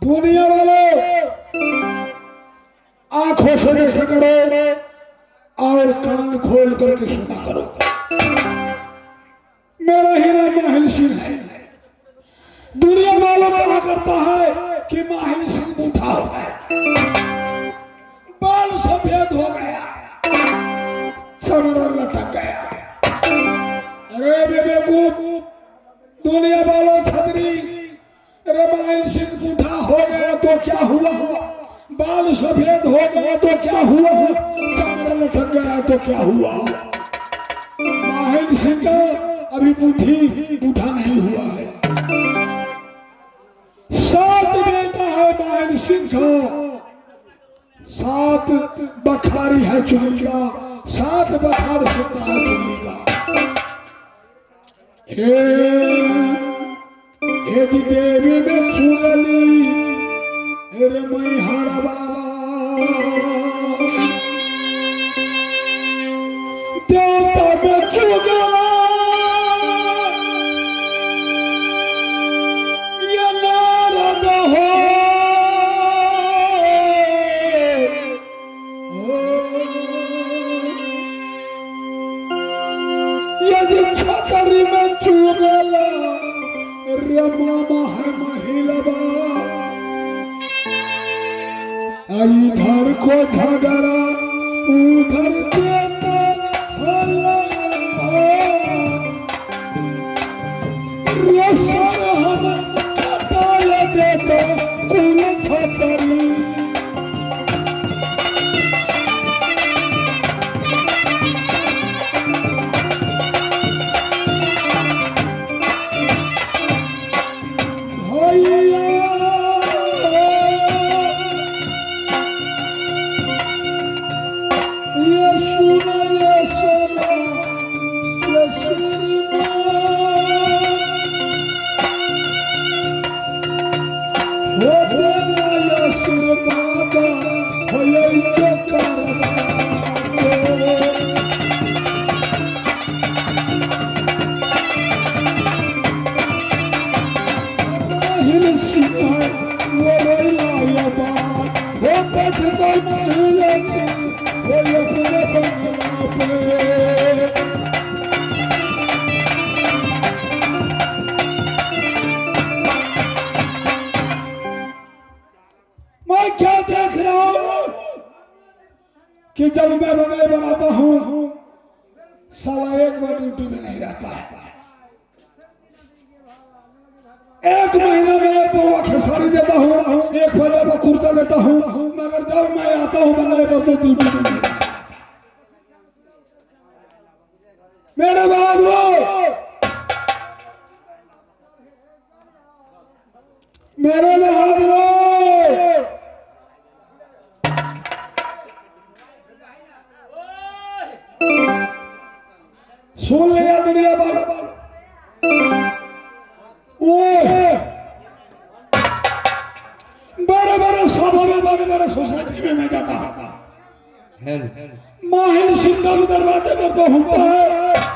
दुनिया वालों आंखों से देखा करो और कान खोल करके सुना करो। मेरा ही नाम माहिल सिंह है। दुनिया वालों कहा करता है कि माहिल सिंह बूढ़ा हो गया, बाल सफेद हो गया, कमर लटक गया। अरे बेवकूफ, दुनिया वालों छतरी, अरे माहिल सिंह बूढ़ा हो गया तो क्या हुआ, बाल सफेद हो गया तो क्या हुआ, कमर लटक गया तो क्या हुआ। माहिल सिंह का अभी बुद्धि बूढ़ा नहीं हुआ है। 7 बेटा है माहिल सिंह का, 7 बखारी है चुगली का, 7 बखार सुनता है चुगली का। एक देवी में चुगली रे मई हरबा, देवता में चुगला ये नारद हो। यदि छतरी में चुगला रे मामा है महिलबा, इधर को झगड़ा उधर देता हल्ला, सर हम खटाया देता कुल छतरी। मैं क्या देख रहा हूं कि जब मैं बंगले बनाता हूं साला एक बार ड्यूटी में नहीं रहता है। 1 महीना में पौवा खेसारी देता हूं, 1 पैजामा कुर्ता देता हूं, मगर जब मैं आता हूं बंगले पर तो ड्यूटी में नहीं रहता। मेरे बहादुरों, मेरे बहादुरों, सुन लिया दुनिया वालों, बड़े बड़े सभा में, बड़े बड़े सोसाइटी में मैं जाता हूँ। माहिल सिंह का भी दरवाजे पर पहुंचता है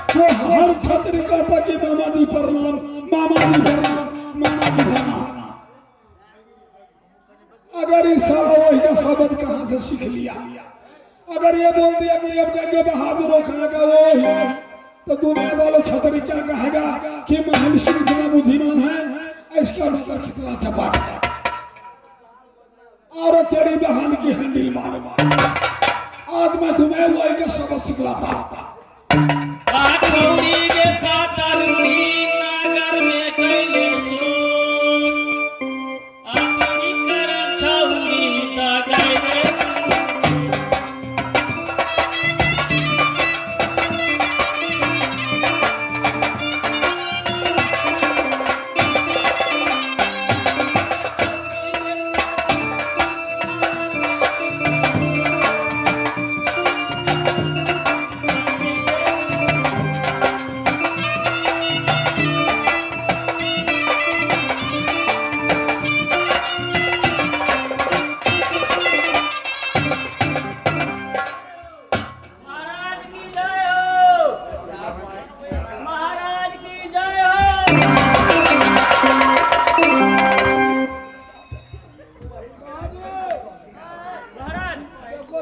तो हर छतरी कहता कि मामा जी प्रणाम, मामा जी प्रणाम, मामा जी प्रणाम। अगर इस साल वही का शब्द कहां से सीख लिया, अगर ये बोल दिया कि अब जाके बहादुरों कहेगा वही, तो दुनिया वालों छतरी क्या कहेगा कि माहिल सिंह इतना बुद्धिमान है, इसका नौकर कितना चपाट है, और तेरी बहन की हंडिल मार। आज मैं तुम्हें वही का सबक सिखलाता हूं।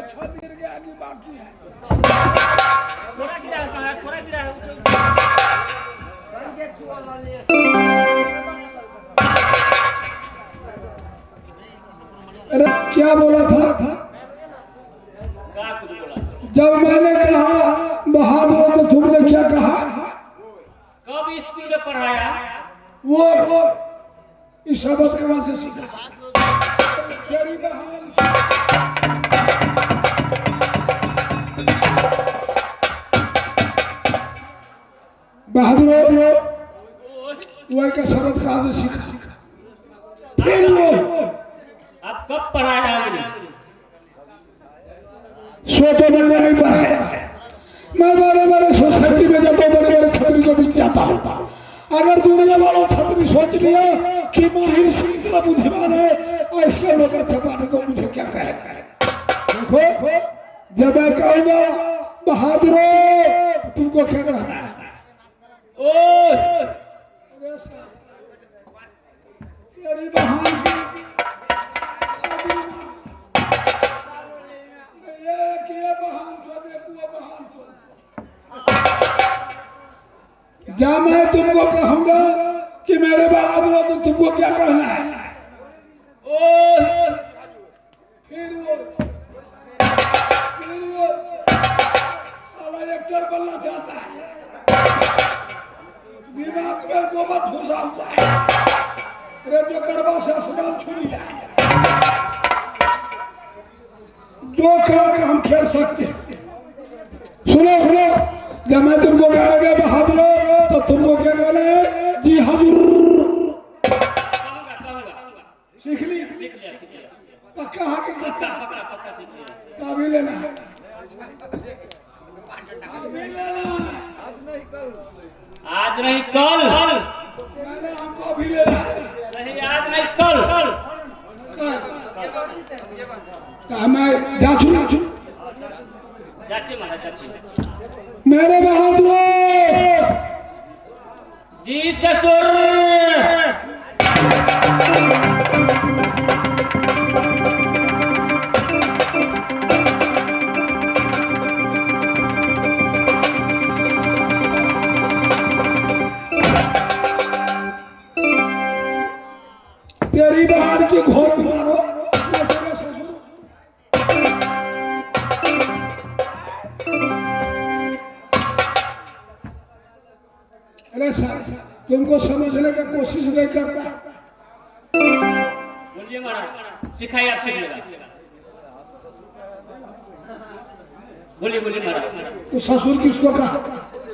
वो छत गिर गया कि बाकी है? थोड़ा गिरा है, थोड़ा गिरा है। अरे क्या बोला था? कुछ बोला? जब मैंने कहा बहादुर तो तुमने क्या कहा? कब स्कूल में पढ़ाया? वो इस शब्द के वहां से सीखा। तेरी बहादुर वो का शब्द कहां से सीखा? फिर वो अब कब पढ़ाया आपने? सो तो मैंने नहीं पढ़ाया। मैं बड़े बड़े सोसाइटी में जाता हूँ, बड़े बड़े छतरी को बीच जाता हूँ। अगर दुनिया वालों छतरी सोच लिया कि माहिर सिंह इतना बुद्धिमान है और इसके लोग छपाने को मुझे क्या कहेगा? देखो, जब मैं कहूँगा बहादुर तुमको क्या कहना है? तेरी बहादुर जब मैं तुमको कहूंगा कि मेरे बहादुर हो तो तुमको क्या कहना है? फिर वो साला एक्टर बनना चाहता है, दिमाग में गोबर घुसा हुआ है। अरे जो करवा से आसमान छू लिया, जो कर हम खेल सकते हैं। सुनो सुनो, जब मैं तुमको कहेगा बहादुर तो तुमको क्या कहना है? जी हजूर। सीख लिया? पक्का है कि पक्का? अभी लेना है, अभी लेना। आज नहीं कल। मैंने हमको अभी लेना नहीं, आज नहीं कल। मैं जाचू चाची मारा चाची। मेरे बहादुर जी ससुर। तेरी बहार की घोर मारो, मैं तेरे ससुर। अरे सर, तुमको समझने का कोशिश नहीं करता। बोलिए महाराज, सिखाइए, आप सीख लेगा। बोलिए बोलिए महाराज। तो ससुर किसको कहा?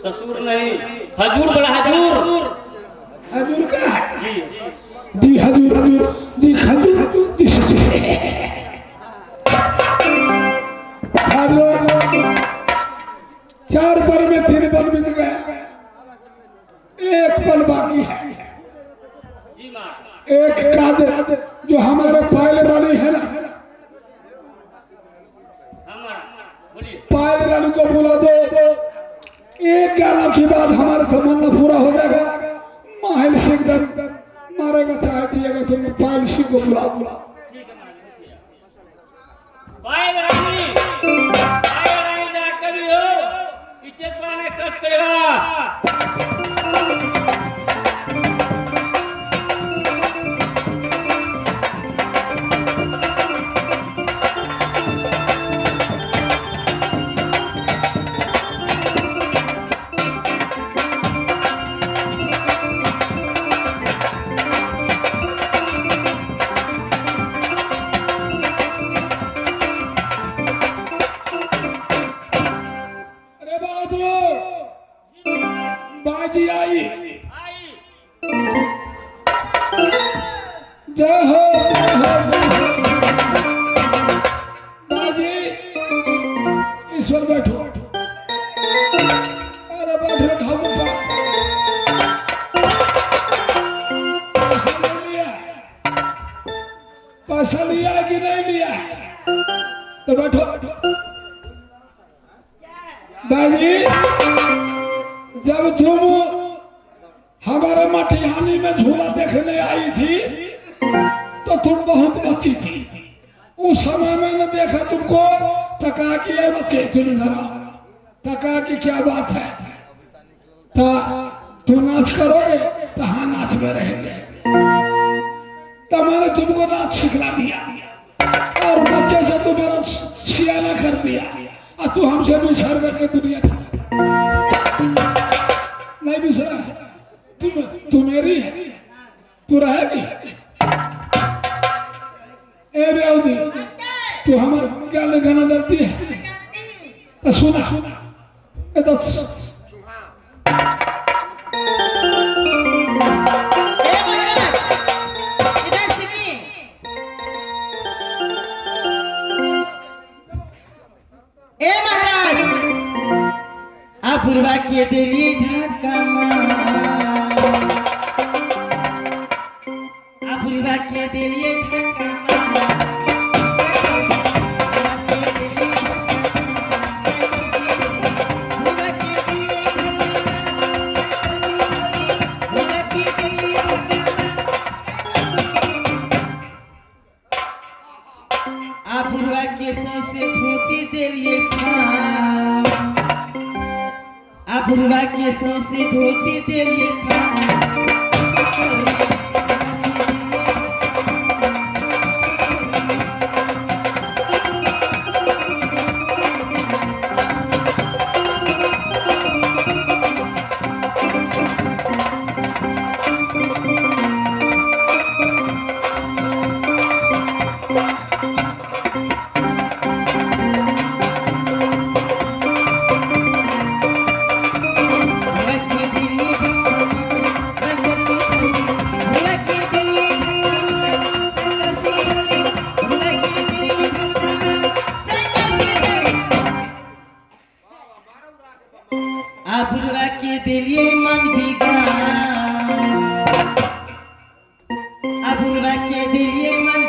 ससुर नहीं, हजूर बोला। हजूर। हजूर क्या है? जी जी हजूर, जी हजूर। चार पल में 3 पल बीत गया, एक पल बाकी है। जी माँ। एक काज जो हमारे पायल रानी है ना, पायल रानी को बुला दो। एक गाना के बाद हमारा तमन्ना पूरा हो जाएगा। माहिर सिंह मारेगा चाहे दिएगा, तुम पायल सिंह को बुला। पायल रानी जा कभी हो इज्जत वाले कष्ट करेगा। बाजी आई, जय हो बाजी। ईश्वर बैठो, अरे बैठो, ढाबू पर। पैसा नहीं लिया? पैसा लिया कि नहीं लिया? तो बैठो बाजी। जब तुम हमारे मटिहानी में झूला देखने आई थी तो तुम बहुत बच्ची थी। उस समय मैंने देखा तुमको तो तका कि ये बच्चे तुम धरा, तका कि क्या बात है, ता तू नाच करोगे तो हाँ नाच में रहेंगे। तो मैंने तुमको नाच सिखला दिया और बच्चे से तू मेरा सियाना कर दिया और तू हमसे बिछड़ करके दुनिया नहीं बिछड़ा है। तू मेरी है, तू रहेगी। ए बेउदी, तू हमारे गाने गाना देती है तो सुना पूर्वा के दिली धक्का पूर्वा के दिली धक्का पूर्वा के सौसे धोती दिलिए पूर्वा के सौसे धोती दिलिए पूर्वा के दिलिए मन पूर्वा के दिलिए मन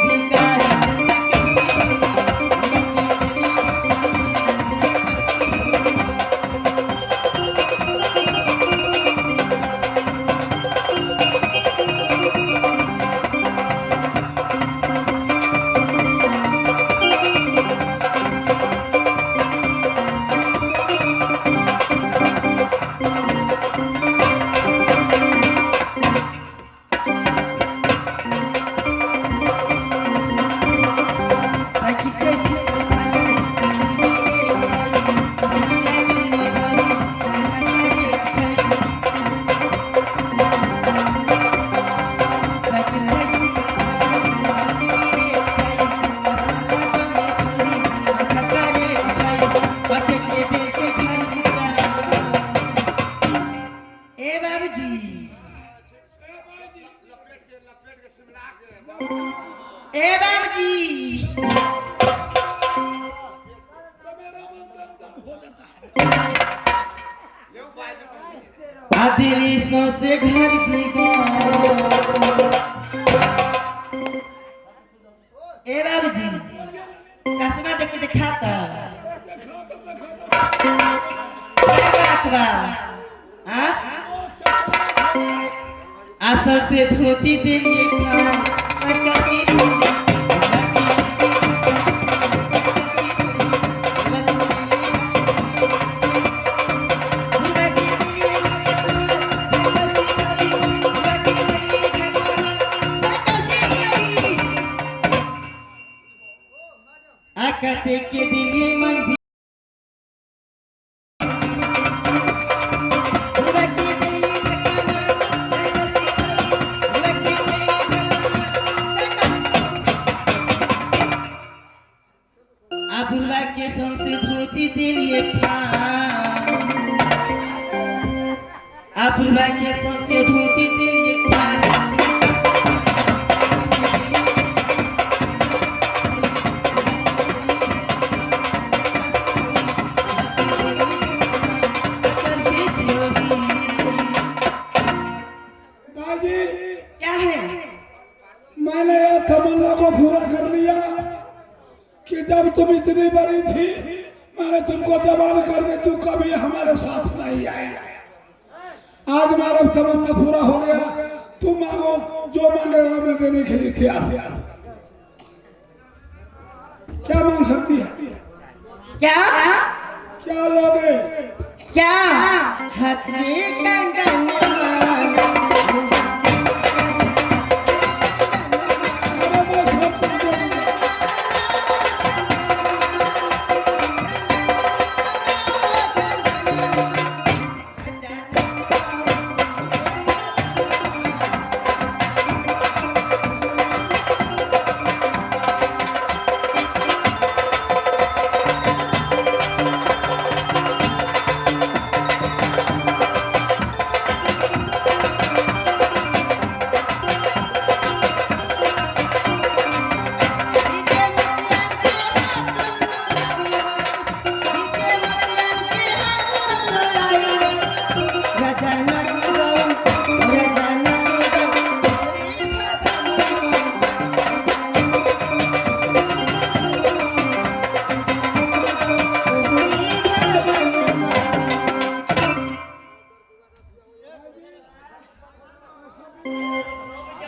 दिली सौसे घर ए बाबूजी चश्मा देख के दिखाता आसर से धोती दिलिए कहते के दिलिए मन पूर्वा के सौसे धोती दिलिए पूर्वा के सौसे धोती दिलिए मैंने यह तमन्ना को पूरा कर लिया कि जब तुम इतनी बड़ी थी मैंने तुमको जवान करके तू कभी हमारे साथ नहीं आएगा। आज मेरा तमन्ना पूरा हो गया, तुम मांगो जो मांगेगा मैं देने के लिए तैयार। क्या मांग सकती है? क्या क्या लोगे? क्या हथी कंगन माला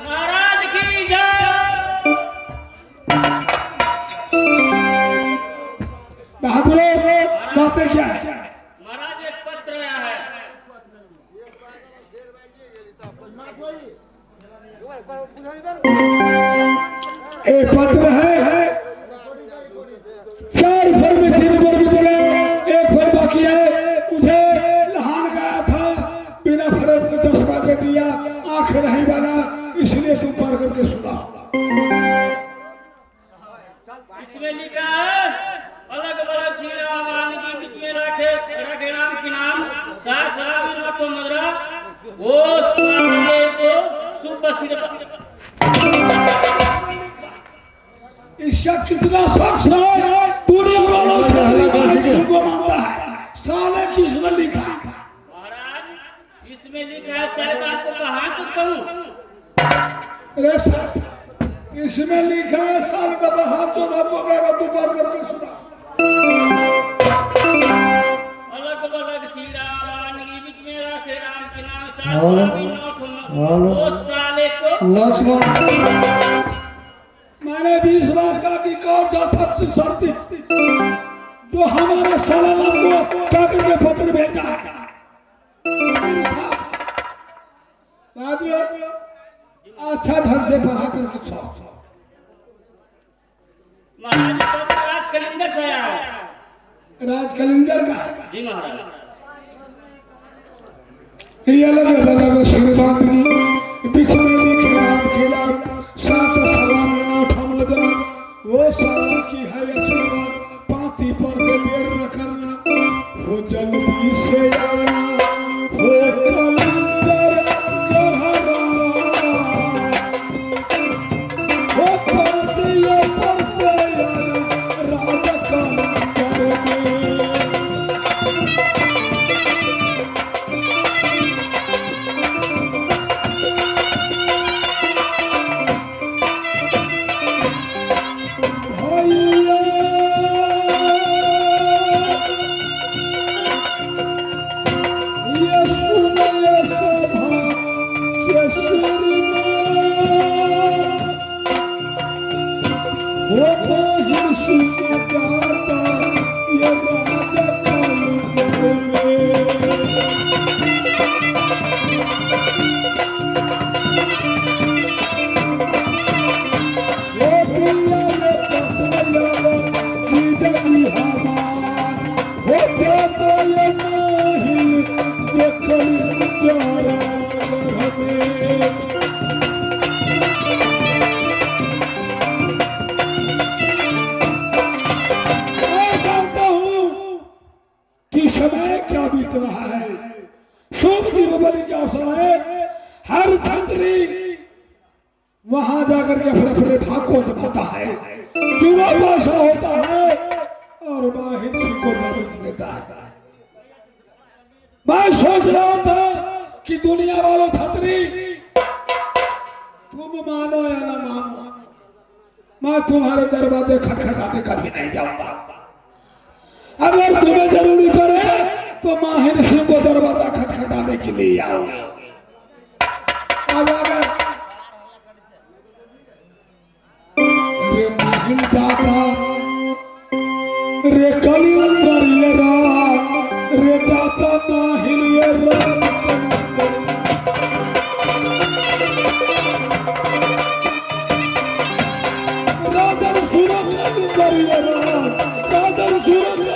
महाराज की जय। बहादुर बातें क्या है? महाराज एक पत्र आया है। एक पत्र है, 4 फर में 3 फर भी बोला, 1 फर बाकी है। मुझे लहान गया था, बिना फर्क को 10 बातें दिया, आंख नहीं बना, इसलिए तुम पार करके सुना। इसमें लिखा है अलग अलग छीड़ा वानगी बीच में रखे राम की नाम सास रामी नाथो मदरा वो साले को सुबह सिर इसका कितना शख्स है, दुनिया वालों को मानता है। साले किसने लिखा? महाराज इसमें लिखा है सरकार को कहाँ चुप करूं? अरे सर, इसमें लिखा है साल का हाथ तो ना पकड़ेगा, तू पार करके सुना। अलग अलग सीरा वानगी बीच में रखे राम के नाम सास रामी नाथो मदरा वो साले को मैंने 20 बार कहा कि कौन सा सबसे शर्ती जो हमारे सालाना को कागज में पत्र भेजा है। अच्छा ढंग से पढ़ा करके छाओ। महाराज पत्र राज कलिंगर से आया है। राज कलिंगर का जी महाराज। ये अलग अलग श्रीमान बीच में लिखे राम के नाम सात सलाम नाथ हम लगना वो साला की है आशीर्वाद पाती पर देर न करना वो जल्दी से आना वो कलिंगर गहरा वो पातिया पर से आना राजा कलिंगर में। समय क्या बीत रहा है, शुभ दीपावली का अवसर है। हर छतरी वहां जाकर के अपने अपने भाग को दिखाता है, जुआ पैसा होता है और माहिर को मदद देता है। मैं सोच रहा था कि दुनिया वालों छतरी तुम मानो या न मानो, मैं तुम्हारे दरवाजे खटखटाने कभी नहीं जाऊंगा। अगर तुम्हें जरूरी पड़े तो माहिर सिंह को दरवाजा खटखटाने के लिए आओगे। अरे माहिर दादा रे कली जाता नाहिल ये रात राधर सुरत अंदर ये रात राधर सुरत